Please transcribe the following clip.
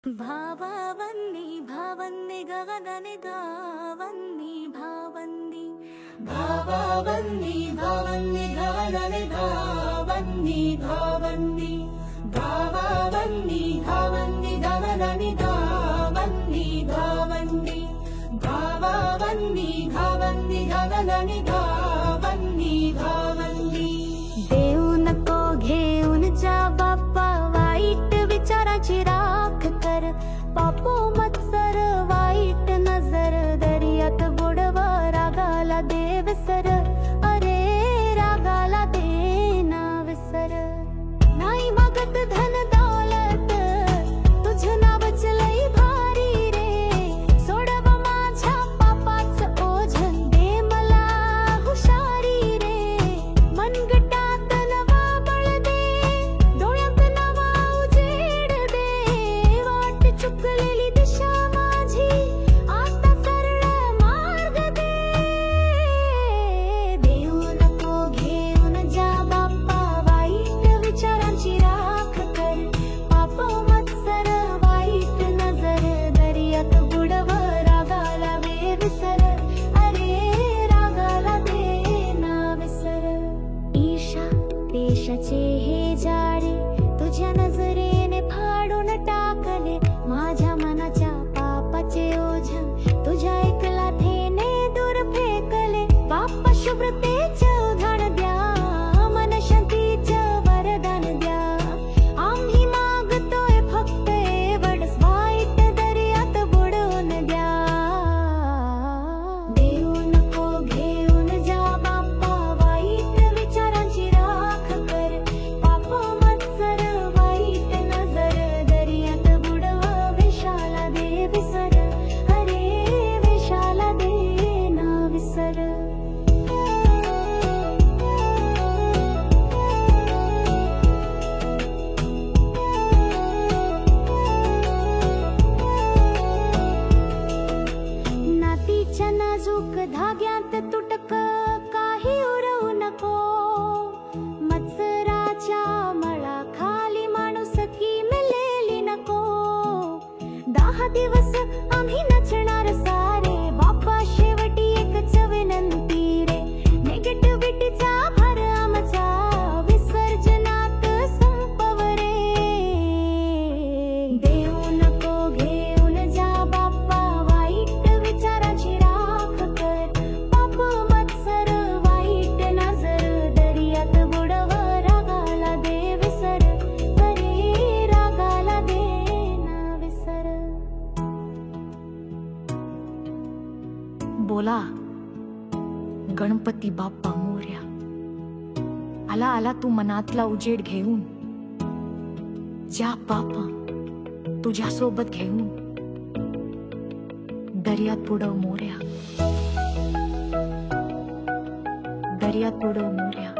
भावावन्नी भावन्नी गगननि गावन्नी भावन्नी भावावन्नी भावन्नी गगननि गावन्नी भावन्नी भावावन्नी भावन्नी गगननि गावन्नी भावन्नी भावावन्नी भावन्नी गगननि गावन्नी भावन्नी देऊ नको घेऊन जा बाप्पा वाईट विचाराची राख कर पापो मत्सर वाईट नजर दर्यात बुडवा रागाला दे विसर अरे रागाला दे ना विसर नाही मागत धन दौलत तुझ नावच लई भारी रे सोडव माझ्या पापाच ओझं दे मला हुशारी रे मनगटात नवा बळ दे डोळ्यात नवा उजेड दे वाट चुकलेली दिशा माझी आता सरळ मार्ग दे देऊ नको घेऊन जा बाप्पा वाईट विचारांची राख कर पाप मत्सर वाईट नजर दर्यात बुडव रागाला दे विसर अरे रागाला दे ना विसर ईशा देशाचे हे जाळे तुझ्या नजरेने फाडून टाकले माझ्या मनाच्या पापाचे ओझं तुझ्या एकला थेने दूर फेकले बाप्पा शुभ्रतेचे उधाण द्या मन शांतीचे वरदान द्या आम्ही मागतोय फक्त एवढंच वाईट दर्यात बुडवून द्या देऊ नको घेऊन जा बाप्पा वाईट विचारांची राख कर पाप मत्सर वाईट नजर दर्यात बुडवा विशाला दे विसर अरे विशाला दे ना विसर नातीच्या नाजूक धाग्यात तुटक काही उरवू नको मत्सराच्या मळाखाली माणुसकी मिळेली नको 10 दिवस आम्ही नचणार सारे बाप्पा शेवटी एकच विनंती रे निगेटिव्हिटीचा भर आमचा विसर्जनात संपव रे देऊ नको घेऊन जा बाप्पा वाईट विचाराची राख कर पाप मत्सर वाईट नजर दर्यात बुडव रागाला दे विसर अरे रागाला दे ना विसर बोला गणपती बाप्पा मोरया आला आला तू मनातला उजेड घेऊन ज्या बाप्पा तुझ्या सोबत घेऊन दर्यात बुडव मोरया दर्यात बुडव मोरया